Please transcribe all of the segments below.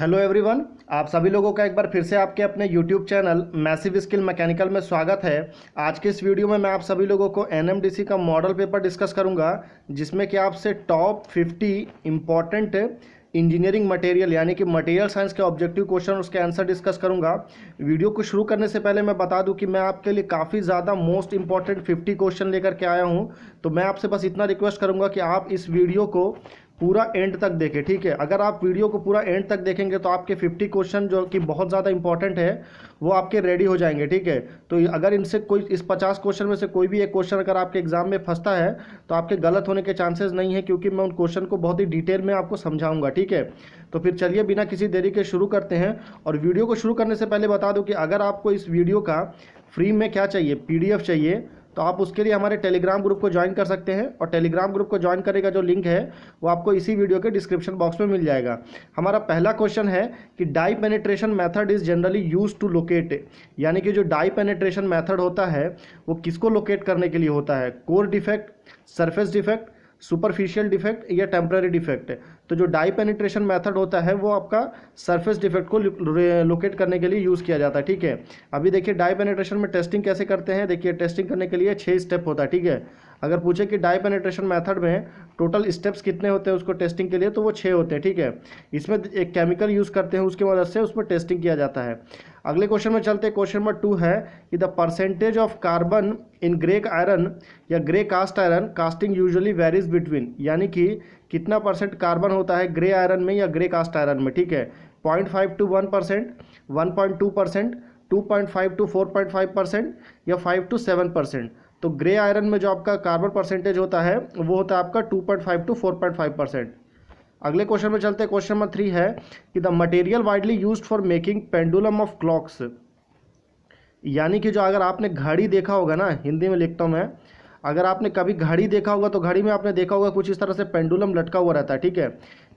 Hello everyone, आप सभी लोगों का एक बार फिर से आपके अपने YouTube channel massive skill mechanical में स्वागत है। आज के इस वीडियो में मैं आप सभी लोगों को एनएमडीसी का मॉडल पेपर डिस्कस करूंगा, जिसमें कि आपसे टॉप 50 इम्पॉर्टेंट इंजीनियरिंग मटेरियल यानी कि मटेरियल साइंस के ऑब्जेक्टिव क्वेश्चन उसके आंसर डिस्कस करूंगा। वीडियो को शुरू करने से पहले मैं बता दूं कि मैं आपके लिए काफ़ी ज़्यादा मोस्ट इंपॉर्टेंट 50 क्वेश्चन लेकर के आया हूं, तो मैं आपसे बस इतना रिक्वेस्ट करूंगा कि आप इस वीडियो को पूरा एंड तक देखें। ठीक है, अगर आप वीडियो को पूरा एंड तक देखेंगे तो आपके 50 क्वेश्चन जो कि बहुत ज़्यादा इंपॉर्टेंट है वो आपके रेडी हो जाएंगे। ठीक है, तो अगर इनसे कोई इस 50 क्वेश्चन में से कोई भी एक क्वेश्चन अगर आपके एग्जाम में फंसता है तो आपके गलत होने के चांसेस नहीं है, क्योंकि मैं उन क्वेश्चन को बहुत ही डिटेल में आपको समझाऊंगा। ठीक है, तो फिर चलिए बिना किसी देरी के शुरू करते हैं। और वीडियो को शुरू करने से पहले बता दूं कि अगर आपको इस वीडियो का फ्री में क्या चाहिए, पीडीएफ चाहिए, तो आप उसके लिए हमारे टेलीग्राम ग्रुप को ज्वाइन कर सकते हैं। और टेलीग्राम ग्रुप को ज्वाइन करने का जो लिंक है वो आपको इसी वीडियो के डिस्क्रिप्शन बॉक्स में मिल जाएगा। हमारा पहला क्वेश्चन है कि dye penetration method is generally used to locate, यानी कि जो डाई पेनिट्रेशन मेथड होता है वो किसको लोकेट करने के लिए होता है, core defect, surface defect, superficial defect या टेम्पररी डिफेक्ट। तो जो डाई पेनिट्रेशन मेथड होता है वो आपका सरफेस डिफेक्ट को लोकेट करने के लिए यूज़ किया जाता है। ठीक है, अभी देखिए डाई पेनिट्रेशन में टेस्टिंग कैसे करते हैं। देखिए टेस्टिंग करने के लिए 6 स्टेप होता है। ठीक है, अगर पूछे कि डाई पेनिट्रेशन मेथड में टोटल स्टेप्स कितने होते हैं उसको टेस्टिंग के लिए, तो वो 6 होते हैं। ठीक है, इसमें एक केमिकल यूज़ करते हैं, उसकी मदद से उसमें टेस्टिंग किया जाता है। अगले क्वेश्चन में चलते हैं। क्वेश्चन नंबर 2 है कि the percentage of carbon in grey iron या grey cast iron casting usually varies between, यानी कि कितना परसेंट कार्बन होता है ग्रे आयरन में या ग्रे कास्ट आयरन में। ठीक है, 0.5 to 1%, 1.2%, 2.5 to 4.5% या 5 to 7%। तो ग्रे आयरन में जो आपका कार्बन परसेंटेज होता है वो होता है आपका 2.5 to 4.5%। अगले क्वेश्चन में चलते हैं। क्वेश्चन नंबर 3 है कि the material widely used for making pendulum of clocks, यानी कि जो अगर आपने घड़ी देखा होगा ना, हिंदी में लिखता हूँ मैं, अगर आपने कभी घड़ी देखा होगा तो घड़ी में आपने देखा होगा कुछ इस तरह से पेंडुलम लटका हुआ रहता है। ठीक है,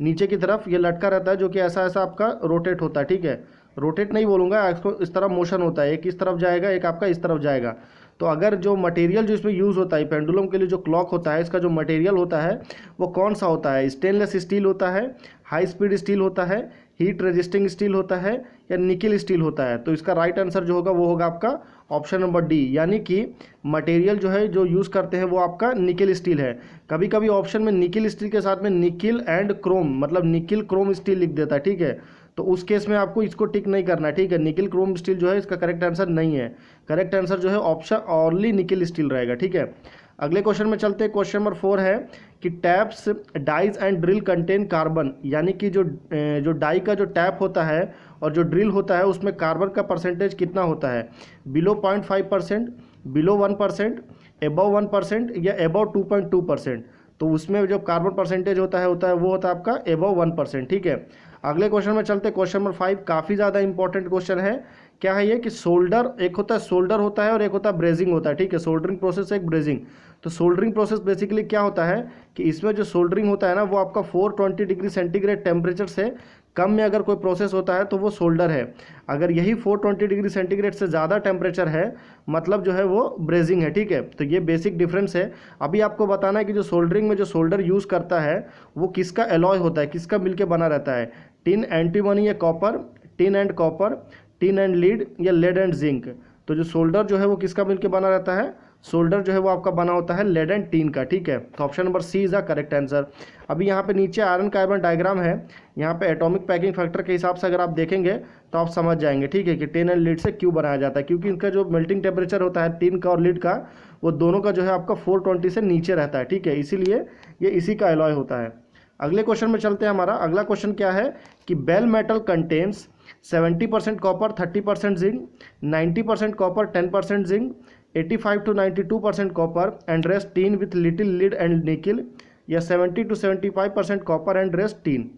नीचे की तरफ ये लटका रहता है जो कि ऐसा ऐसा आपका रोटेट होता है। ठीक है, रोटेट नहीं बोलूँगा इसको, इस तरफ मोशन होता है, एक इस तरफ जाएगा एक आपका इस तरफ जाएगा। तो अगर जो मटेरियल जो इसमें यूज़ होता है पेंडुलम के लिए, जो क्लॉक होता है, इसका जो मटेरियल होता है वो कौन सा होता है, स्टेनलेस स्टील होता है, हाई स्पीड स्टील होता है, हीट रेजिस्टिंग स्टील होता है या निकिल स्टील होता है। तो इसका राइट आंसर जो होगा वो होगा आपका ऑप्शन नंबर डी, यानी कि मटेरियल जो है जो यूज़ करते हैं वो आपका निकिल स्टील है। कभी कभी ऑप्शन में निकिल स्टील के साथ में निकिल एंड क्रोम, मतलब निकिल क्रोम स्टील लिख देता है। ठीक है, तो उस केस में आपको इसको टिक नहीं करना है। ठीक है, निकिल क्रोम स्टील जो है इसका करेक्ट आंसर नहीं है। करेक्ट आंसर जो है ऑप्शन ओनली निकिल स्टील रहेगा। ठीक है, अगले क्वेश्चन में चलते हैं। क्वेश्चन नंबर 4 है कि taps dies and drill contain carbon, यानी कि जो डाई का जो टैप होता है और जो ड्रिल होता है उसमें कार्बन का परसेंटेज कितना होता है, बिलो 0.5%, बिलो 1%, एबव 1% या एबव 2.2%। तो उसमें जो कार्बन परसेंटेज होता है वो होता है आपका एबव 1%। ठीक है, अगले क्वेश्चन में चलते हैं। क्वेश्चन नंबर 5 काफ़ी ज़्यादा इंपॉर्टेंट क्वेश्चन है। क्या है ये कि सोल्डर, एक होता है सोल्डर होता है और एक होता है ब्रेजिंग होता है। ठीक है, सोल्डरिंग प्रोसेस एक ब्रेजिंग। तो सोल्डरिंग प्रोसेस बेसिकली क्या होता है कि इसमें जो सोल्डरिंग होता है ना वो आपका 420 डिग्री सेंटीग्रेड टेम्परेचर से कम में अगर कोई प्रोसेस होता है तो वो सोल्डर है। अगर यही 420 डिग्री सेंटीग्रेड से ज़्यादा टेम्परेचर है मतलब जो है वो ब्रेजिंग है। ठीक है, तो ये बेसिक डिफरेंस है। अभी आपको बताना है कि जो सोल्डरिंग में जो सोल्डर यूज़ करता है वो किसका एलॉय होता है, किसका मिलके बना रहता है, टिन एंटीमनी या copper, tin and copper, tin and lead या लेड एंड जिंक। तो जो सोल्डर जो है वो किसका मिलके बना रहता है, सोल्डर जो है वो आपका बना होता है लेड एंड टीन का। ठीक है, तो option number C is the correct answer. अभी यहाँ पे नीचे आयरन कार्बन डायग्राम है, यहाँ पे एटॉमिक पैकिंग फैक्टर के हिसाब से अगर आप देखेंगे तो आप समझ जाएंगे। ठीक है, कि टिन एंड लीड से क्यों बनाया जाता है, क्योंकि इनका जो मेल्टिंग टेम्परेचर होता है टिन का और लीड का वो दोनों का जो है आपका 420 से नीचे रहता है। ठीक है, इसीलिए ये इसी का एलॉय होता है। अगले क्वेश्चन में चलते हैं। हमारा अगला क्वेश्चन क्या है कि bell metal contains 70% copper 30% zinc, 90% copper 10% zinc, 85 to 92% copper and rest tin with little lead and nickel या 70 to 75% copper and rest tin.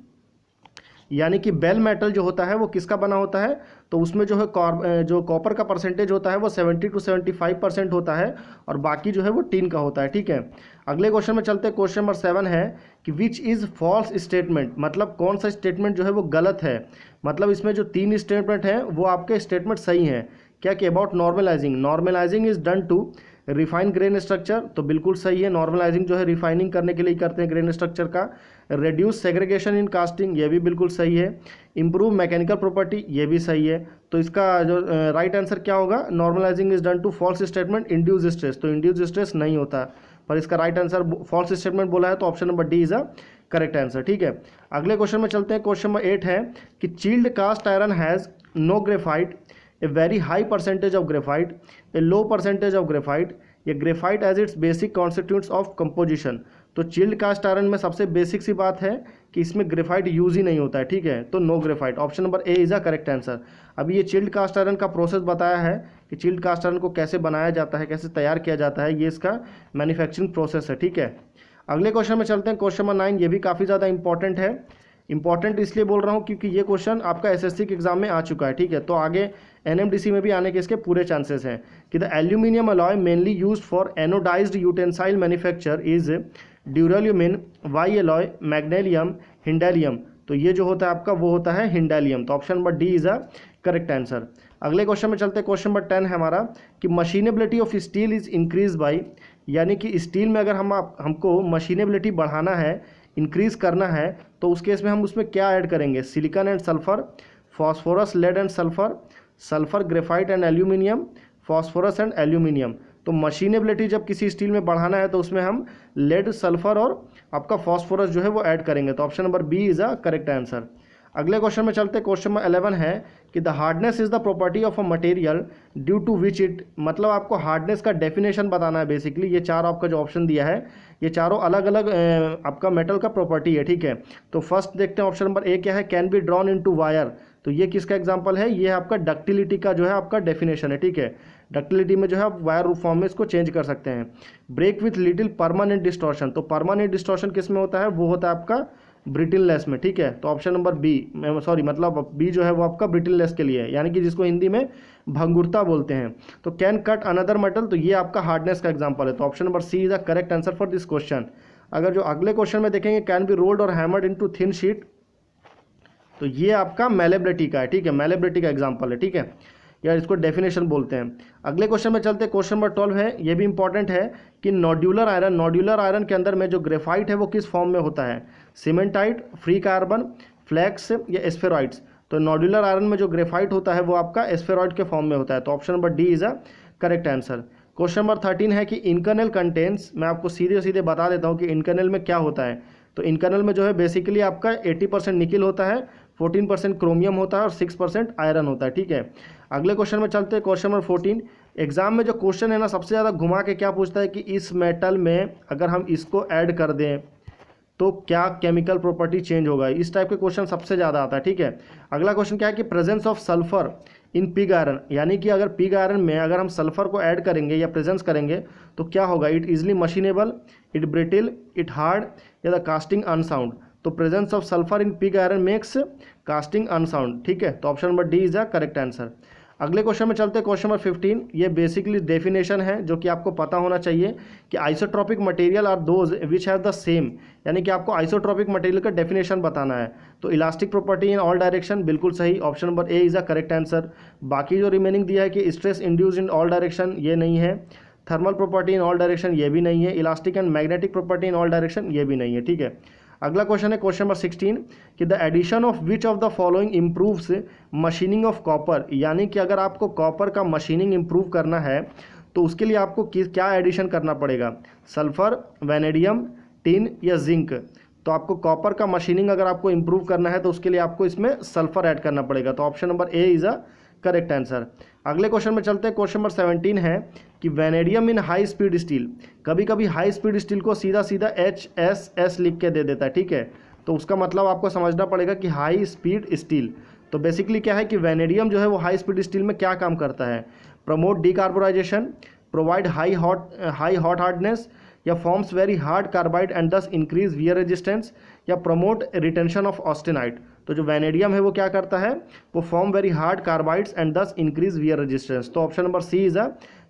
यानी कि बेल मेटल जो होता है वो किसका बना होता है, तो उसमें जो है जो कॉपर का परसेंटेज होता है वो 70 to 75% होता है और बाकी जो है वो टीन का होता है। ठीक है, अगले क्वेश्चन में चलते हैं। क्वेश्चन नंबर 7 है कि विच इज़ फॉल्स स्टेटमेंट, मतलब कौन सा स्टेटमेंट जो है वो गलत है। मतलब इसमें जो 3 स्टेटमेंट हैं वो आपके स्टेटमेंट सही हैं। क्या कि about normalising, normalising is done to refine grain structure, तो बिल्कुल सही है, नॉर्मलाइजिंग जो है रिफाइनिंग करने के लिए करते हैं ग्रेन स्ट्रक्चर का। रिड्यूस सेग्रीगेशन इन कास्टिंग, ये भी बिल्कुल सही है। इंप्रूव मैकेनिकल प्रॉपर्टी, ये भी सही है। तो इसका जो राइट आंसर क्या होगा, normalising is done to false statement induce stress, तो इंड्यूस स्ट्रेस नहीं होता, पर इसका राइट आंसर फॉल्स स्टेटमेंट बोला है, तो option number D is a correct answer. ठीक है, अगले क्वेश्चन में चलते हैं। क्वेश्चन नंबर 8 है कि chilled cast iron has no graphite, a very high percentage of graphite, a low percentage of graphite, ये graphite as its basic constituents of composition. तो चिल्ड कास्ट आयरन में सबसे बेसिक सी बात है कि इसमें ग्रेफाइट यूज ही नहीं होता है। ठीक है, तो no graphite, option number A is a correct answer. अभी ये चिल्ड कास्ट आयरन का प्रोसेस बताया है कि चिल्ड कास्ट आयरन को कैसे बनाया जाता है, कैसे तैयार किया जाता है, ये इसका मैन्युफैक्चरिंग प्रोसेस है। ठीक है, अगले क्वेश्चन में चलते हैं। क्वेश्चन नंबर 9, ये भी काफ़ी ज़्यादा इंपॉर्टेंट है। इंपॉर्टेंट इसलिए बोल रहा हूँ क्योंकि ये क्वेश्चन आपका एसएससी के एग्जाम में आ चुका है। ठीक है, तो आगे एनएमडीसी में भी आने के इसके पूरे चांसेस हैं कि the aluminium alloy mainly used for anodized utensil manufacture is duralumin, Y alloy, magnalium, hindalium. तो ये जो होता है आपका वो होता है हिंडेलियम, तो option number D is a correct answer. अगले क्वेश्चन में चलते हैं। क्वेश्चन नंबर 10 है हमारा कि machinability of steel is increase by, यानी कि स्टील में अगर हमको मशीनेबिलिटी बढ़ाना है, इंक्रीज करना है, तो उस केस में हम उसमें क्या ऐड करेंगे, silicon and sulphur, phosphorus, lead and sulphur, sulphur, graphite and aluminium, phosphorus and aluminium. तो मशीनेबिलिटी जब किसी स्टील में बढ़ाना है तो उसमें हम लेड, सल्फर और आपका फॉस्फोरस जो है वो ऐड करेंगे, तो option number B is a correct answer. अगले क्वेश्चन में चलते हैं। क्वेश्चन नंबर 11 है कि the hardness is the property of a material due to which it, मतलब आपको हार्डनेस का डेफिनेशन बताना है। बेसिकली ये चार आपका जो ऑप्शन दिया है ये चारों अलग अलग आपका मेटल का प्रॉपर्टी है। ठीक है, तो फर्स्ट देखते हैं ऑप्शन नंबर ए क्या है, can be drawn into wire. तो ये किसका एग्जांपल है, ये आपका डक्टिलिटी का जो है आपका डेफिनेशन है। ठीक है, डक्टिलिटी में जो है आप वायर फॉर्म में इसको चेंज कर सकते हैं। Break with little permanent distortion, तो परमानेंट डिस्टॉर्शन किस में होता है, वो होता है आपका ब्रिटिलनेस में। ठीक है, तो ऑप्शन नंबर बी, सॉरी मतलब बी जो है वो आपका ब्रिटिलनेस के लिए है, यानी कि जिसको हिंदी में भंगुरता बोलते हैं। तो कैन कट अनदर मेटल, तो ये आपका हार्डनेस का एग्जांपल है, तो option number C is the correct answer for this question. अगर जो अगले क्वेश्चन में देखेंगे, कैन बी रोल्ड और हैमर्ड इनटू थिन शीट, तो ये आपका मैलेबिलिटी का है। ठीक है, मैलेबिलिटी का एग्जांपल है। ठीक है, या इसको डेफिनेशन बोलते हैं। अगले क्वेश्चन में चलते हैं। क्वेश्चन नंबर 12 है, ये भी इंपॉर्टेंट है कि नॉड्यूलर आयरन के अंदर में जो ग्रेफाइट है वो किस फॉर्म में होता है, सीमेंटाइट, फ्री कार्बन, फ्लैक्स या एस्फेरॉइड्स। तो नॉड्यूलर आयरन में जो ग्रेफाइट होता है वो आपका एस्फेरॉइड के फॉर्म में होता है, तो option number D is a correct answer. Question number 13 है कि इनकर्नल कंटेंट्स, मैं आपको सीधे सीधे बता देता हूँ कि इनकर्नल में क्या होता है। तो इनकर्नल में जो है बेसिकली आपका 80% निकिल होता है, 14% क्रोमियम होता है और 6% आयरन होता है। ठीक है, अगले क्वेश्चन में चलते हैं। क्वेश्चन नंबर 14, एग्जाम में जो क्वेश्चन है ना सबसे ज़्यादा घुमा के क्या पूछता है कि इस मेटल में अगर हम इसको ऐड कर दें तो क्या केमिकल प्रॉपर्टी चेंज होगा, इस टाइप के क्वेश्चन सबसे ज़्यादा आता है। ठीक है, अगला क्वेश्चन क्या है कि presence of sulphur in pig iron, यानी कि अगर पिग आयरन में अगर हम सल्फर को ऐड करेंगे या प्रेजेंस करेंगे तो क्या होगा, it easily machinable, it brittle, it hard या द कास्टिंग अनसाउंड। तो presence of sulphur in pig iron makes casting unsound. ठीक है, तो option number D is the correct answer. अगले क्वेश्चन में चलते हैं। क्वेश्चन नंबर 15, ये बेसिकली डेफिनेशन है जो कि आपको पता होना चाहिए कि isotropic material are those which have the same, यानी कि आपको आइसोट्रॉपिक मटेरियल का डेफिनेशन बताना है। तो elastic property in all direction, बिल्कुल सही, option number A is the correct answer. बाकी जो रिमेनिंग दिया है कि stress induce in all direction, ये नहीं है। Thermal property in all direction, ये भी नहीं है। Elastic and magnetic property in all direction, ये भी नहीं है। ठीक है, अगला क्वेश्चन है क्वेश्चन नंबर 16 कि the addition of which of the following improves machining of copper, यानी कि अगर आपको कॉपर का मशीनिंग इम्प्रूव करना है तो उसके लिए आपको क्या एडिशन करना पड़ेगा, सल्फर, वैनेडियम, टिन या जिंक। तो आपको कॉपर का मशीनिंग अगर आपको इम्प्रूव करना है तो उसके लिए आपको इसमें सल्फर ऐड करना पड़ेगा, तो option number A is a correct answer. अगले क्वेश्चन में चलते हैं। क्वेश्चन नंबर 17 है कि वैनेडियम इन हाई स्पीड स्टील, कभी कभी हाई स्पीड स्टील को सीधा सीधा HSS लिख के दे देता है। ठीक है, तो उसका मतलब आपको समझना पड़ेगा कि हाई स्पीड स्टील। तो बेसिकली क्या है कि वैनेडियम जो है वो हाई स्पीड स्टील में क्या काम करता है, promote decarbonization, provide high hot hardness या forms very hard carbide and thus increase wear resistance या प्रमोट रिटेंशन ऑफ ऑस्टेनाइट। तो जो वैनेडियम है वो क्या करता है, वो form very hard carbides and thus increase wear resistance. तो option number C is a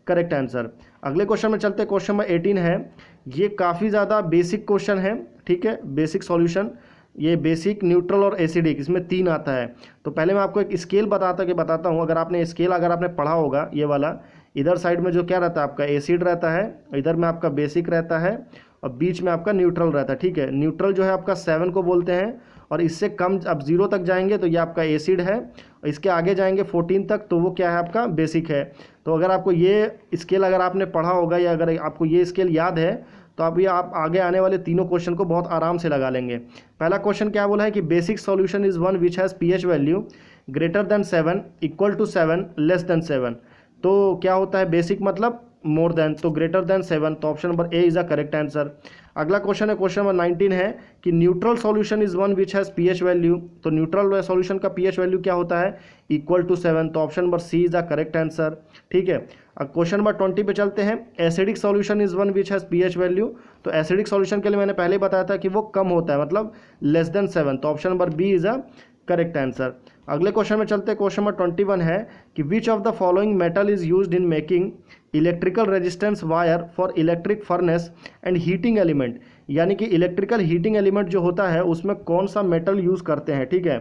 correct answer. अगले क्वेश्चन में चलते हैं। क्वेश्चन नंबर 18 है, ये काफ़ी ज़्यादा बेसिक क्वेश्चन है। ठीक है, बेसिक सॉल्यूशन, ये बेसिक, न्यूट्रल और एसिडिक, इसमें 3 आता है। तो पहले मैं आपको एक स्केल बताता हूँ। अगर आपने पढ़ा होगा ये वाला, इधर साइड में जो क्या रहता है आपका एसिड रहता है, इधर में आपका बेसिक रहता है और बीच में आपका न्यूट्रल रहता है, ठीक है। न्यूट्रल जो है आपका 7 को बोलते हैं और इससे कम आप 0 तक जाएंगे तो ये आपका एसिड है, और इसके आगे जाएंगे 14 तक तो वो क्या है आपका बेसिक है। तो अगर आपको ये स्केल अगर आपने पढ़ा होगा या अगर आपको ये स्केल याद है तो अभी आप आगे आने वाले तीनों क्वेश्चन को बहुत आराम से लगा लेंगे। पहला क्वेश्चन क्या बोला है कि basic solution is one which has pH value greater than 7, equal to 7, less than 7। तो क्या होता है बेसिक मतलब मोर देन, तो ग्रेटर देन 7, तो option number A is the correct answer. अगला क्वेश्चन है, क्वेश्चन नंबर 19 है कि neutral solution is one which has pH value, तो न्यूट्रल सॉल्यूशन का पीएच वैल्यू क्या होता है, इक्वल टू 7, तो option number C is the correct answer, ठीक है। अब क्वेश्चन नंबर 20 पे चलते हैं। Acidic solution is one which has pH value, तो एसिडिक सॉल्यूशन के लिए मैंने पहले बताया था कि वो कम होता है, मतलब लेस देन 7, तो option number B is a correct answer. अगले क्वेश्चन में चलते हैं, क्वेश्चन नंबर 21 है कि which of the following metal is used in making electrical resistance wire for electric furnace and heating element, यानी कि इलेक्ट्रिकल हीटिंग एलिमेंट जो होता है उसमें कौन सा मेटल यूज़ करते हैं, ठीक है।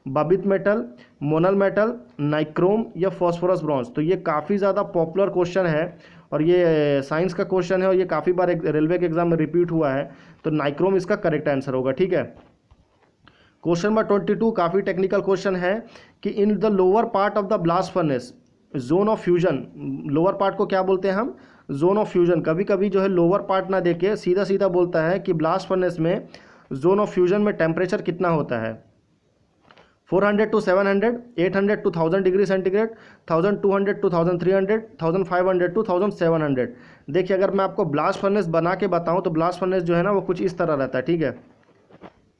बबित मेटल, मोनल मेटल, नाइक्रोम या फॉस्फोरस ब्रॉन्ज। तो ये काफ़ी ज़्यादा पॉपुलर क्वेश्चन है और ये साइंस का क्वेश्चन है और ये काफ़ी बार रेलवे के एग्जाम में रिपीट हुआ है, तो नाइक्रोम इसका करेक्ट आंसर होगा, ठीक है। क्वेश्चन नंबर 22 काफ़ी टेक्निकल क्वेश्चन है कि in the lower part of the blast furnace zone of fusion, lower part को क्या बोलते हैं हम, जोन ऑफ फ्यूजन। कभी कभी जो है लोअर पार्ट ना देके सीधा सीधा बोलता है कि ब्लास्ट फर्नेस में जोन ऑफ फ्यूजन में टेम्परेचर कितना होता है, 400 to 700, 800 to 1000 degree centigrade, 1200 to 1300, 1500 to 1700। देखिए अगर मैं आपको ब्लास्ट फर्नेस बना के बताऊं तो ब्लास्ट फर्नेस जो है ना वो कुछ इस तरह रहता है, ठीक है।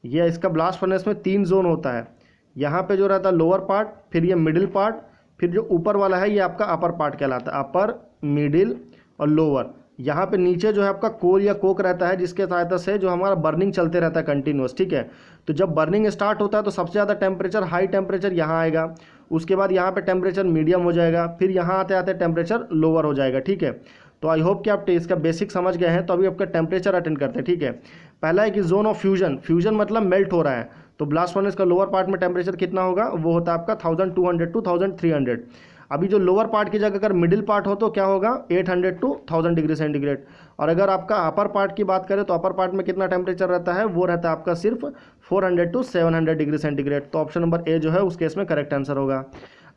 ये इसका ब्लास्ट फर्नेस में 3 जोन होता है। यहाँ पे जो रहता है लोअर पार्ट, फिर ये मिडिल पार्ट, फिर जो ऊपर वाला है ये आपका अपर पार्ट कहलाता है, अपर, मिडिल और लोअर। यहाँ पे नीचे जो है आपका कोल या कोक रहता है जिसके सहायता से जो हमारा बर्निंग चलते रहता है कंटिन्यूस, ठीक है। तो जब बर्निंग स्टार्ट होता है तो सबसे ज़्यादा टेम्परेचर, हाई टेम्परेचर यहाँ आएगा, उसके बाद यहाँ पे टेम्परेचर मीडियम हो जाएगा, फिर यहाँ आते आते टेम्परेचर लोअर हो जाएगा, ठीक है। तो आई होप कि आप इसका बेसिक समझ गए हैं। तो अभी आपका टेम्परेचर अटेंड करते हैं, ठीक है। पहला है कि जोन ऑफ फ्यूजन, फ्यूजन मतलब मेल्ट हो रहा है, तो ब्लास्ट फर्नेस का लोअर पार्ट में टेम्परेचर कितना होगा, वो होता है आपका 1200 to 1300। अभी जो लोअर पार्ट की जगह अगर मिडिल पार्ट हो तो क्या होगा, 800 to 1000 डिग्री सेंटीग्रेड। और अगर आपका अपर पार्ट की बात करें तो अपर पार्ट में कितना टेम्परेचर रहता है, वो रहता है आपका सिर्फ 400 to 700 डिग्री सेंटीग्रेड। तो ऑप्शन नंबर ए जो है उस केस में करेक्ट आंसर होगा।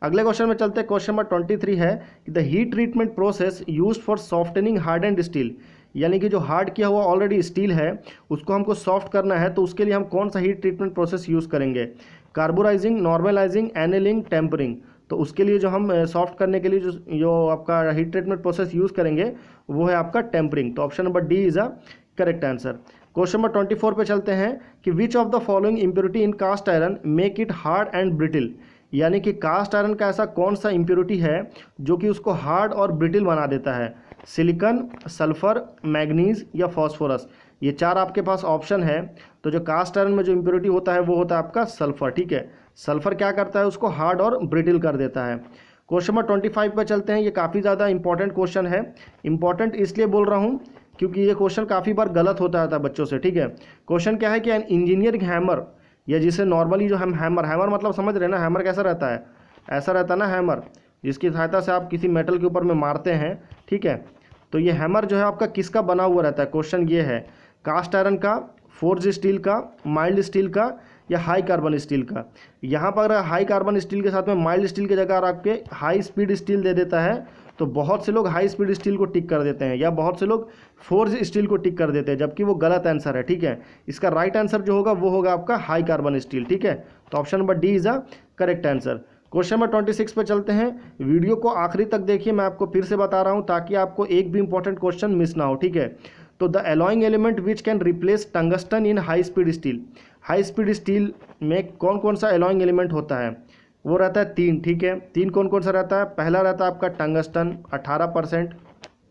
अगले क्वेश्चन में चलते हैं, क्वेश्चन नंबर 23 है कि the heat treatment process used for softening hardened steel, यानी कि जो हार्ड किया हुआ ऑलरेडी स्टील है उसको हमको सॉफ्ट करना है, तो उसके लिए हम कौन सा हीट ट्रीटमेंट प्रोसेस यूज़ करेंगे, कार्बोराइजिंग, नॉर्मलाइजिंग, एनेलिंग, टेम्परिंग। तो उसके लिए जो हम सॉफ्ट करने के लिए जो आपका हीट ट्रीटमेंट प्रोसेस यूज़ करेंगे वो है आपका टेम्परिंग। तो option number D is a correct answer. Question number 24 पे चलते हैं कि which of the following impurity in cast iron make it hard and brittle, यानी कि कास्ट आयरन का ऐसा कौन सा इम्प्योरिटी है जो कि उसको हार्ड और ब्रिटिल बना देता है, सिलिकॉन, सल्फर, मैग्नीज या फॉस्फोरस। ये 4 आपके पास ऑप्शन है। तो जो कास्ट आयरन में जो इम्प्योरिटी होता है वो होता है आपका सल्फर, ठीक है। सल्फर क्या करता है, उसको हार्ड और ब्रिटिल कर देता है। क्वेश्चन नंबर 25 पर चलते हैं। ये काफ़ी ज़्यादा इंपॉर्टेंट क्वेश्चन है। इंपॉर्टेंट इसलिए बोल रहा हूँ क्योंकि ये क्वेश्चन काफ़ी बार गलत होता था बच्चों से, ठीक है। क्वेश्चन क्या है कि एन इंजीनियरिंग हैमर, या जिसे नॉर्मली जो हम हैमर मतलब समझ रहे हैं ना, हैमर कैसा रहता है, ऐसा रहता है ना हैमर, जिसकी सहायता से आप किसी मेटल के ऊपर में मारते हैं, ठीक है। तो ये हैमर जो है आपका किसका बना हुआ रहता है, क्वेश्चन ये है, कास्ट आयरन का, फोर्ज स्टील का, माइल्ड स्टील का या हाई कार्बन स्टील का। यहाँ पर अगर हाई कार्बन स्टील के साथ में माइल्ड स्टील की जगह आपके हाई स्पीड स्टील दे देता है तो बहुत से लोग हाई स्पीड स्टील को टिक कर देते हैं, या बहुत से लोग फोर्ज स्टील को टिक कर देते हैं, जबकि वो गलत आंसर है, ठीक है। इसका राइट आंसर जो होगा वो होगा आपका हाई कार्बन स्टील, ठीक है। तो option number D is a correct answer. Question number 26 पे चलते हैं। वीडियो को आखिरी तक देखिए, मैं आपको फिर से बता रहा हूँ ताकि आपको एक भी इंपॉर्टेंट क्वेश्चन मिस ना हो, ठीक है। तो the alloying element which can replace tungsten in high speed steel, high speed steel में कौन कौन सा एलॉइंग एलिमेंट होता है, वो रहता है 3, ठीक है। 3 कौन कौन सा रहता है, पहला रहता है आपका टंगस्टन 18%,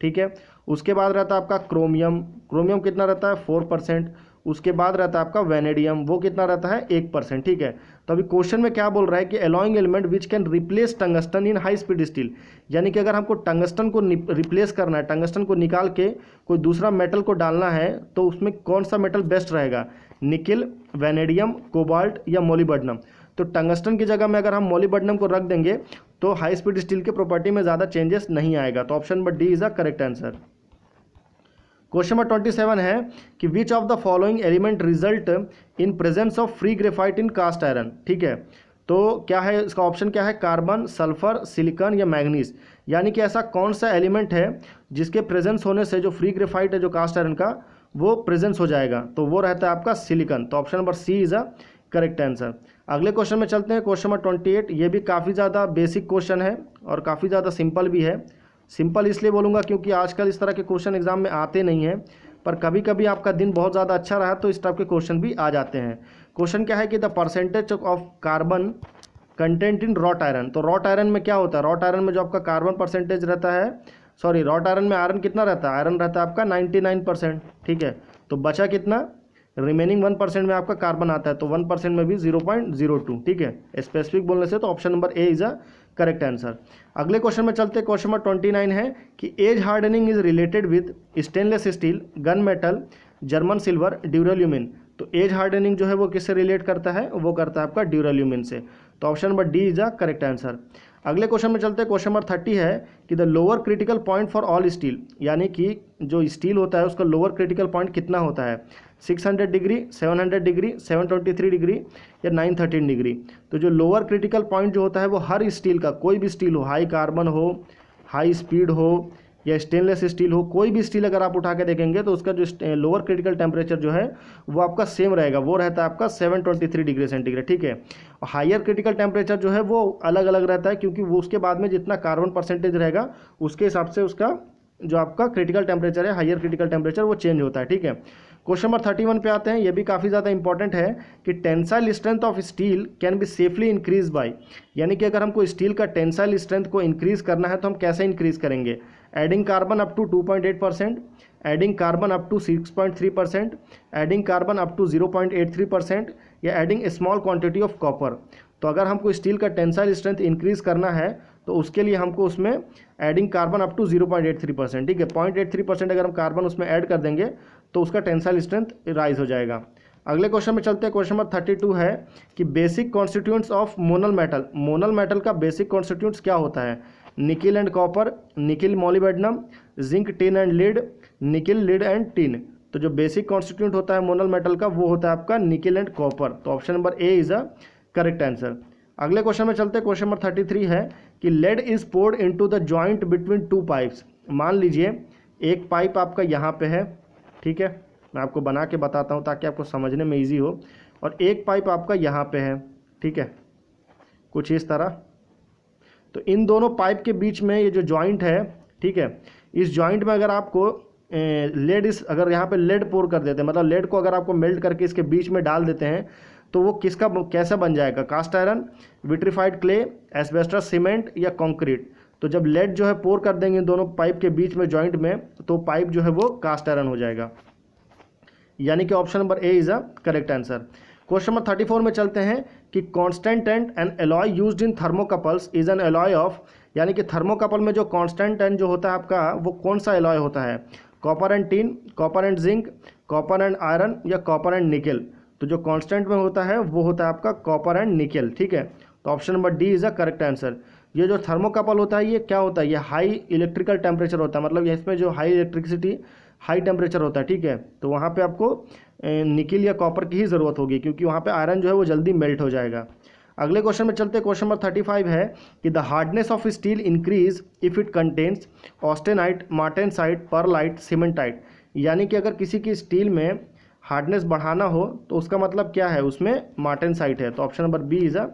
ठीक है। उसके बाद रहता है आपका क्रोमियम, क्रोमियम कितना रहता है 4%। उसके बाद रहता है आपका वेनेडियम, वो कितना रहता है 1%, ठीक है। तो अभी क्वेश्चन में क्या बोल रहा है कि alloying element which can replace tungsten in high speed steel, यानी कि अगर हमको टंगस्टन को रिप्लेस करना है, टंगस्टन को निकाल के कोई दूसरा मेटल को डालना है तो उसमें कौन सा मेटल बेस्ट रहेगा, निकिल, वेनेडियम, कोबाल्ट या मोलिब्डेनम। तो टंगस्टन की जगह में अगर हम मोलिब्डेनम को रख देंगे तो हाई स्पीड स्टील के प्रॉपर्टी में ज़्यादा चेंजेस नहीं आएगा। तो option number D is the correct answer. Question number 27 है कि which of the following element result in presence of free graphite in cast iron. ठीक है, तो क्या है इसका ऑप्शन, क्या है, कार्बन, सल्फर, सिलिकॉन या मैग्नीज। यानी कि ऐसा कौन सा एलिमेंट है जिसके प्रेजेंस होने से जो फ्री ग्रेफाइट है जो कास्ट आयरन का वो प्रेजेंस हो जाएगा, तो वो रहता है आपका सिलिकॉन। तो option number C is a correct answer. अगले क्वेश्चन में चलते हैं, क्वेश्चन नंबर 28। ये भी काफ़ी ज़्यादा बेसिक क्वेश्चन है और काफ़ी ज़्यादा सिंपल भी है। सिंपल इसलिए बोलूँगा क्योंकि आजकल इस तरह के क्वेश्चन एग्जाम में आते नहीं हैं, पर कभी कभी आपका दिन बहुत ज़्यादा अच्छा रहा तो इस टाइप के क्वेश्चन भी आ जाते हैं। क्वेश्चन क्या है कि the percentage of carbon content in wrought iron. तो रॉट आयरन में क्या होता है, रॉट आयरन में जो आपका कार्बन परसेंटेज रहता है, सॉरी रॉट आयरन में आयरन कितना रहता है, आयरन रहता है आपका 99%। ठीक है, तो बचा कितना, रिमेनिंग 1% में आपका कार्बन आता है, तो 1% में भी 0.02। ठीक है, स्पेसिफिक बोलने से तो option number A is a correct answer. अगले क्वेश्चन में चलते हैं, क्वेश्चन नंबर 29 है कि as hardening is related with stainless steel, gun metal, German silver, ड्यूरेल्यूमिन। तो एज हार्डनिंग जो है वो किससे रिलेट करता है, वो करता है आपका ड्यूरेल्यूमिन से। तो option number D is a correct answer. अगले क्वेश्चन में चलते हैं, क्वेश्चन नंबर 30 है कि the lower critical point for all steel. यानी कि जो स्टील होता है उसका लोअर क्रिटिकल पॉइंट कितना होता है, 600 डिग्री, 700 डिग्री, 723 डिग्री या 913 डिग्री। तो जो लोअर क्रिटिकल पॉइंट जो होता है वो हर स्टील का, कोई भी स्टील हो, हाई कार्बन हो, हाई स्पीड हो या स्टेनलेस स्टील हो, कोई भी स्टील अगर आप उठा के देखेंगे तो उसका जो लोअर क्रिटिकल टेम्परेचर जो है वो आपका सेम रहेगा, वो रहता है आपका 723 डिग्री सेंटीग्रेड। ठीक है, और हायर क्रिटिकल टेम्परेचर जो है वो अलग अलग रहता है क्योंकि वो उसके बाद में जितना कार्बन परसेंटेज रहेगा उसके हिसाब से उसका जो आपका क्रिटिकल टेम्परेचर है, हायर क्रिटिकल टेम्परेचर वो चेंज होता है। ठीक है, क्वेश्चन नंबर 31 पे आते हैं। ये भी काफ़ी ज़्यादा इंपॉर्टेंट है कि tensile strength of steel can be safely increase by. यानी कि अगर हमको स्टील का टेंसाइल स्ट्रेंथ को इंक्रीज करना है तो हम कैसे इंक्रीज करेंगे, adding carbon up to 2.8%, adding carbon up to 6.3%, adding carbon up to 0.83% या adding a small quantity of copper. तो अगर हमको स्टील का टेंसाइल स्ट्रेंथ इंक्रीज करना है तो उसके लिए हमको उसमें एडिंग कार्बन अप टू 0.83%, ठीक है, 0.83% अगर हम कार्बन उसमें ऐड कर देंगे तो उसका टेंसाइल स्ट्रेंथ राइज हो जाएगा। अगले क्वेश्चन में चलते हैं, क्वेश्चन नंबर 32 है कि basic constituents of monel metal. Monel metal का बेसिक कॉन्स्टिट्यूएंट्स क्या होता है, nickel and copper, nickel molybdenum, zinc tin and lead, nickel lead and tin. तो जो बेसिक कॉन्स्टिट्यूएंट होता है मोनल मेटल का वो होता है आपका निकिल एंड कॉपर। तो option number A is a correct answer. अगले क्वेश्चन में चलते हैं, क्वेश्चन नंबर 33 है कि lead is poured into the joint between two pipes. मान लीजिए एक पाइप आपका यहाँ पे है, ठीक है, मैं आपको बना के बताता हूँ ताकि आपको समझने में इजी हो, और एक पाइप आपका यहाँ पे है, ठीक है, कुछ इस तरह। तो इन दोनों पाइप के बीच में ये जो जॉइंट है, ठीक है, इस जॉइंट में अगर आपको लेड अगर यहाँ पे लेड पोर कर देते हैं, मतलब लेड को अगर आपको मेल्ट करके इसके बीच में डाल देते हैं तो वो किसका कैसा बन जाएगा, cast iron, vitrified clay, asbestos cement या कंक्रीट। तो जब लेड जो है पोर कर देंगे दोनों पाइप के बीच में जॉइंट में तो पाइप जो है वो कास्ट आयरन हो जाएगा, यानी कि option number A is a correct answer. Question number 34 में चलते हैं कि constantan and alloy used in thermocouples is an alloy of. यानी कि थर्मोकपल में जो कॉन्स्टेंटेंट जो होता है आपका वो कौन सा एलॉय होता है, copper and tin, copper and zinc, copper and iron या कॉपर एंड निकेल। तो जो कांस्टेंट में होता है वो होता है आपका कॉपर एंड निकेल, ठीक है। तो option number D is a correct answer. ये जो थर्मोकपल होता है ये क्या होता है, ये हाई इलेक्ट्रिकल टेम्परेचर होता है, मतलब ये इसमें जो हाई इलेक्ट्रिसिटी हाई टेम्परेचर होता है, ठीक है। तो वहाँ पे आपको निकेल या कॉपर की ही ज़रूरत होगी क्योंकि वहाँ पे आयरन जो है वो जल्दी मेल्ट हो जाएगा। अगले क्वेश्चन में चलते हैं, क्वेश्चन नंबर 35 है कि the hardness of steel increase if it contains austenite, martensite, pearlite, cementite. यानी कि अगर किसी की स्टील में हार्डनेस बढ़ाना हो तो उसका मतलब क्या है, उसमें मार्टेनसाइट है। तो option number B is a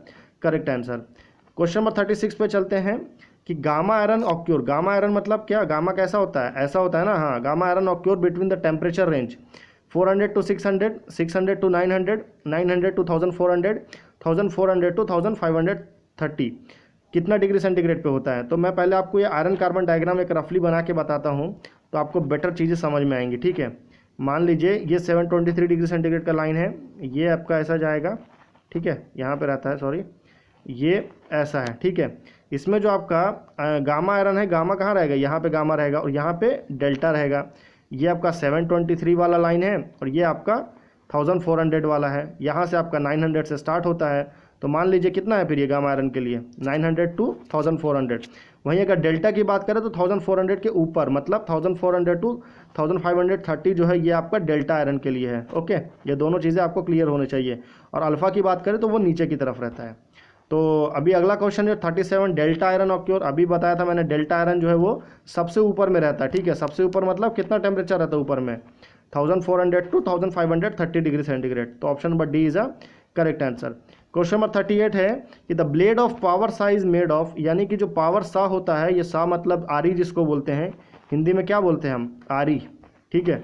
correct answer. Question number 36 पे चलते हैं कि gamma iron occur. Gamma iron मतलब क्या, गामा कैसा होता है, ऐसा होता है ना, हाँ, gamma iron occur between the temperature range 400 to 600, 600 to 900, 900 to 1400, 1400 to 1530 कितना डिग्री सेंटीग्रेड पे होता है। तो मैं पहले आपको ये आयरन कार्बन डायग्राम एक रफली बना के बताता हूँ तो आपको बेटर चीज़ें समझ में आएंगी, ठीक है। मान लीजिए ये 723 डिग्री सेंटीग्रेड का लाइन है, ये आपका ऐसा जाएगा, ठीक है, यहाँ पे रहता है, सॉरी, ये ऐसा है, ठीक है। इसमें जो आपका गामा आयरन है, गामा कहाँ रहेगा, यहाँ पे गामा रहेगा और यहाँ पे डेल्टा रहेगा। ये आपका 723 वाला लाइन है और ये आपका 1400 वाला है, यहाँ से आपका 900 से स्टार्ट होता है, तो मान लीजिए कितना है फिर ये गामा आयरन के लिए 900 टू 1400। वहीं अगर डेल्टा की बात करें तो 1400 के ऊपर, मतलब 1400 टू 1530 जो है ये आपका डेल्टा आयरन के लिए है। ओके, ये दोनों चीज़ें आपको क्लियर होनी चाहिए। और अल्फ़ा की बात करें तो वो नीचे की तरफ रहता है। तो अभी अगला क्वेश्चन जो 37 डेल्टा आयरन ऑक्योर, अभी बताया था मैंने डेल्टा आयरन जो है वो सबसे ऊपर में रहता है। ठीक है, सबसे ऊपर मतलब कितना टेम्परेचर रहता है ऊपर में 1400 टू 1530 डिग्री सेंटीग्रेड। तो option number D is a correct answer. Question number 38 है कि द ब्लेड ऑफ पावर सा इज मेड ऑफ, यानी कि जो पावर सा होता है, ये सा मतलब आरी जिसको बोलते हैं, हिंदी में क्या बोलते हैं हम, आरी। ठीक है,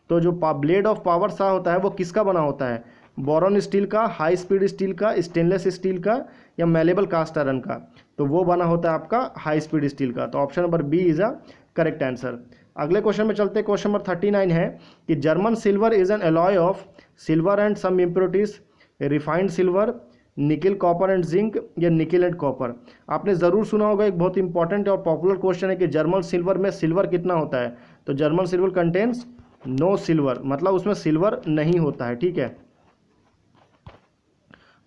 तो जो ब्लेड ऑफ पावर सा होता है वो किसका बना होता है, बोरॉन स्टील का, हाई स्पीड स्टील का, स्टेनलेस स्टील का, या मेलेबल कास्ट आयरन का। तो वो बना होता है आपका हाई स्पीड स्टील का। तो option number B is a correct answer. अगले क्वेश्चन में चलते हैं। क्वेश्चन नंबर 39 है कि German silver is an alloy of silver and some impurities, refined silver, nickel copper and zinc, या निकिल एंड कॉपर। आपने ज़रूर सुना होगा, एक बहुत इंपॉर्टेंट और पॉपुलर क्वेश्चन है कि जर्मन सिल्वर में सिल्वर कितना होता है। तो German silver contains no silver, मतलब उसमें सिल्वर नहीं होता है। ठीक है,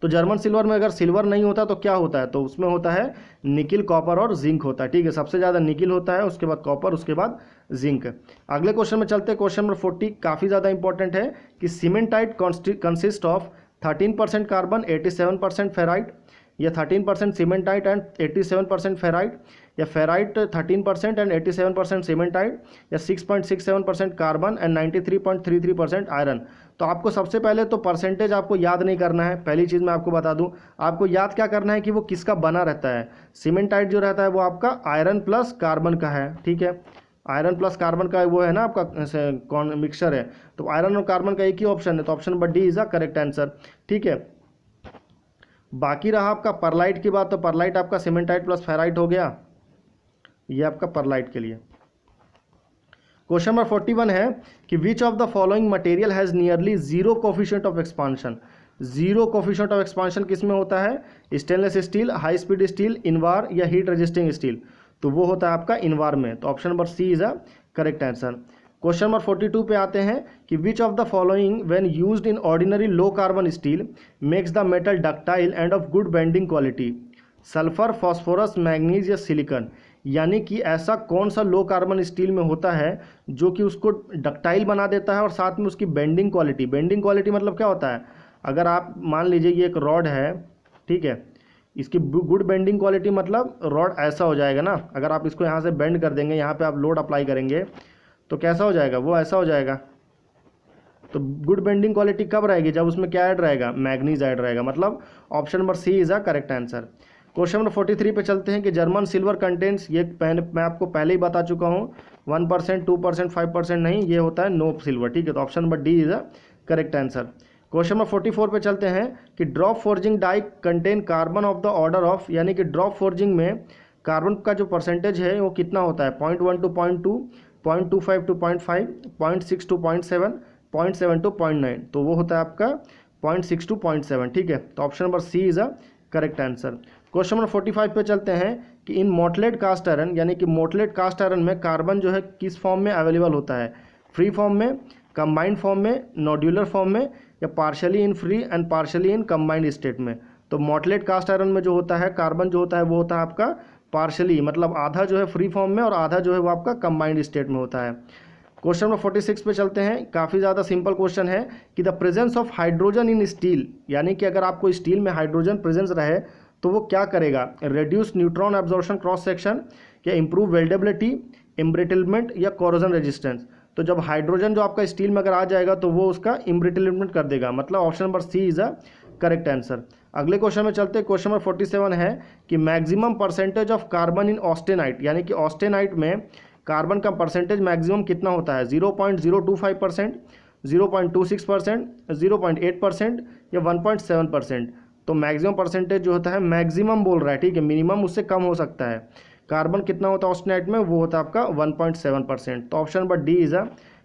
तो जर्मन सिल्वर में अगर सिल्वर नहीं होता तो क्या होता है, तो उसमें होता है निकिल, कॉपर और जिंक होता है। ठीक है, सबसे ज़्यादा निकिल होता है, उसके बाद कॉपर, उसके बाद जिंक। अगले क्वेश्चन में चलते हैं। क्वेश्चन नंबर 40 काफ़ी ज़्यादा इंपॉर्टेंट है कि cementite consist of 13% carbon, 87% ferrite, या 13% सीमेंटाइट एंड 87% फेराइट, या फेराइट 13% एंड 87% सीमेंटाइट, या 6.67% कार्बन एंड 93.33% आयरन। तो आपको सबसे पहले तो परसेंटेज आपको याद नहीं करना है। पहली चीज़ मैं आपको बता दूं, आपको याद क्या करना है कि वो किसका बना रहता है। सीमेंटाइट जो रहता है वो आपका आयरन प्लस कार्बन का है। ठीक है, आयरन प्लस कार्बन का वो है ना आपका कौन मिक्सचर है, तो आयरन और कार्बन का एक ही ऑप्शन है, तो option number D is a correct answer. ठीक है, बाकी रहा आपका परलाइट की बात, तो परलाइट आपका सीमेंटाइट प्लस फेराइट हो गया, ये आपका परलाइट के लिए। क्वेश्चन नंबर 41 है कि which of the following material has nearly zero coefficient of expansion. Zero coefficient of expansion किस में होता है, stainless steel, high speed steel, invar, या हीट रेजिस्टिंग स्टील। तो वो होता है आपका इनवार में। तो option number C is a correct answer. Question number 42 पे आते हैं कि which of the following when used in ordinary low carbon steel makes the metal ductile end of good bending quality, sulphur, phosphorus, manganese, या silicon. यानी कि ऐसा कौन सा लो कार्बन स्टील में होता है जो कि उसको डक्टाइल बना देता है और साथ में उसकी बेंडिंग क्वालिटी, बेंडिंग क्वालिटी मतलब क्या होता है, अगर आप मान लीजिए ये एक रॉड है, ठीक है, इसकी गुड बेंडिंग क्वालिटी मतलब रॉड ऐसा हो जाएगा ना, अगर आप इसको यहाँ से बेंड कर देंगे, यहाँ पे आप लोड अप्लाई करेंगे तो कैसा हो जाएगा, वो ऐसा हो जाएगा। तो गुड बेंडिंग क्वालिटी कब रहेगी, जब उसमें क्या ऐड रहेगा, मैग्नीज ऐड रहेगा, मतलब option number C is a correct answer. Question number 43 पे चलते हैं कि जर्मन सिल्वर कंटेंट्स, ये मैं आपको पहले ही बता चुका हूँ, 1%, 2%, 5% नहीं, ये होता है नो सिल्वर। ठीक है, तो option number D is a correct answer. Question number 44 पे चलते हैं कि drop forging die contain carbon of the order of, यानी कि ड्रॉप फोर्जिंग में कार्बन का जो परसेंटेज है वो कितना होता है, 0.1 टू 0.2, 0.25 टू 0.5, 0.6 टू 0.7, 0.7 टू 0.9। तो वो होता है आपका 0.6 टू 0.7। ठीक है, तो option number C is a correct answer. Question number 45 पे चलते हैं कि इन मोटलेट कास्ट आयरन, यानी कि मोटलेट कास्ट आयरन में कार्बन जो है किस फॉर्म में अवेलेबल होता है, फ्री फॉर्म में, कंबाइंड फॉर्म में, नोड्यूलर फॉर्म में, या partially in free and partially in combined state में। तो मोटलेट कास्ट आयरन में जो होता है कार्बन जो होता है वो होता है आपका पार्शली, मतलब आधा जो है फ्री फॉर्म में और आधा जो है वो आपका कंबाइंड स्टेट में होता है। क्वेश्चन नंबर 46 पे चलते हैं, काफ़ी ज़्यादा सिंपल क्वेश्चन है कि the presence of hydrogen in steel, यानी कि अगर आपको स्टील में हाइड्रोजन प्रेजेंस रहे तो वो क्या करेगा, reduce neutron absorption cross section, या इंप्रूव वेल्डेबिलिटी, इम्ब्रिटलमेंट, या कोरोजन रेजिस्टेंस। तो जब हाइड्रोजन जो आपका स्टील में अगर आ जाएगा तो वो उसका इम्ब्रिटलमेंट कर देगा, मतलब option number C is a correct answer. अगले क्वेश्चन में चलते हैं। क्वेश्चन नंबर 47 है कि maximum percentage of carbon in austenite, यानी कि ऑस्टेनाइट में कार्बन का परसेंटेज मैक्सिमम कितना होता है, 0.025%, 0.26%, 0.8%, या 1.7%। तो मैक्सिमम परसेंटेज जो होता है, मैक्सिमम बोल रहा है, ठीक है, मिनिमम उससे कम हो सकता है। कार्बन कितना होता है ऑस्टेनाइट में, वो होता है आपका 1.7%। तो option number D is a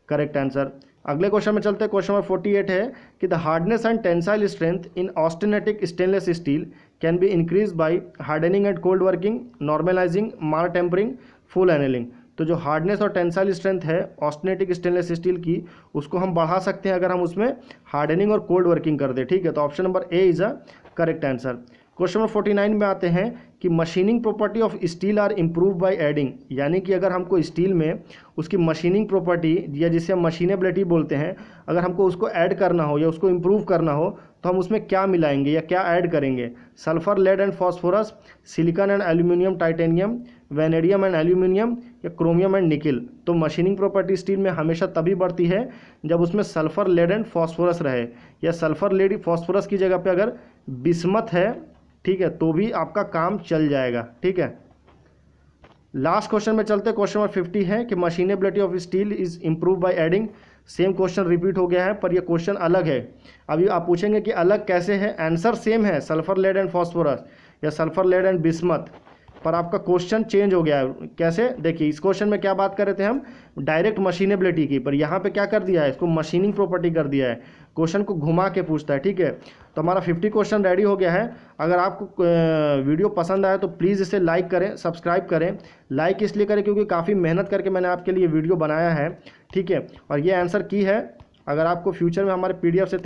correct answer. अगले क्वेश्चन में चलते हैं। क्वेश्चन नंबर 48 है कि the hardness and tensile strength in austenitic stainless steel can be increase by hardening and cold working, normalising, मार टेम्परिंग, फुल एनेलिंग। तो जो hardness और टेंसाइल स्ट्रेंथ है ऑस्टेनेटिक स्टेनलेस स्टील की, उसको हम बढ़ा सकते हैं अगर हम उसमें हार्डनिंग और कोल्ड वर्किंग कर दें। ठीक है, तो option number A is a correct answer. Question number 49 में आते हैं कि machining property of steel are improve by adding, यानी कि अगर हमको स्टील में उसकी मशीनिंग प्रॉपर्टी या जिसे हम मशीनेबिलिटी बोलते हैं, अगर हमको उसको ऐड करना हो या उसको इम्प्रूव करना हो तो हम उसमें क्या मिलाएंगे या क्या ऐड करेंगे? Sulphur, lead and phosphorus, silicon and aluminium titanium, vanadium and aluminium या क्रोमियम एंड निकिल। तो मशीनिंग प्रॉपर्टी स्टील में हमेशा तभी बढ़ती है जब उसमें सल्फर, लेड एंड फॉस्फोरस रहे, या सल्फर, लेड, फॉस्फोरस की जगह पे अगर बिस्मथ है, ठीक है, तो भी आपका काम चल जाएगा। ठीक है, लास्ट क्वेश्चन में चलते। क्वेश्चन नंबर 50 है कि machinability of steel is improve by adding. Same question repeat हो गया है पर ये क्वेश्चन अलग है। अभी आप पूछेंगे कि अलग कैसे है, आंसर सेम है, सल्फर, लेड एंड फॉस्फोरस या सल्फर, लेड एंड बिस्मथ, पर आपका क्वेश्चन चेंज हो गया है। कैसे? देखिए, इस क्वेश्चन में क्या बात कर रहे थे हम, डायरेक्ट मशीनेबिलिटी की, पर यहाँ पे क्या कर दिया है, इसको मशीनिंग प्रॉपर्टी कर दिया है, क्वेश्चन को घुमा के पूछता है। ठीक है, तो हमारा 50 क्वेश्चन रेडी हो गया है। अगर आपको वीडियो पसंद आए तो प्लीज़ इसे लाइक करें, सब्सक्राइब करें। लाइक इसलिए करें क्योंकि काफ़ी मेहनत करके मैंने आपके लिए वीडियो बनाया है। ठीक है, और ये आंसर की है। अगर आपको फ्यूचर में हमारे PDF से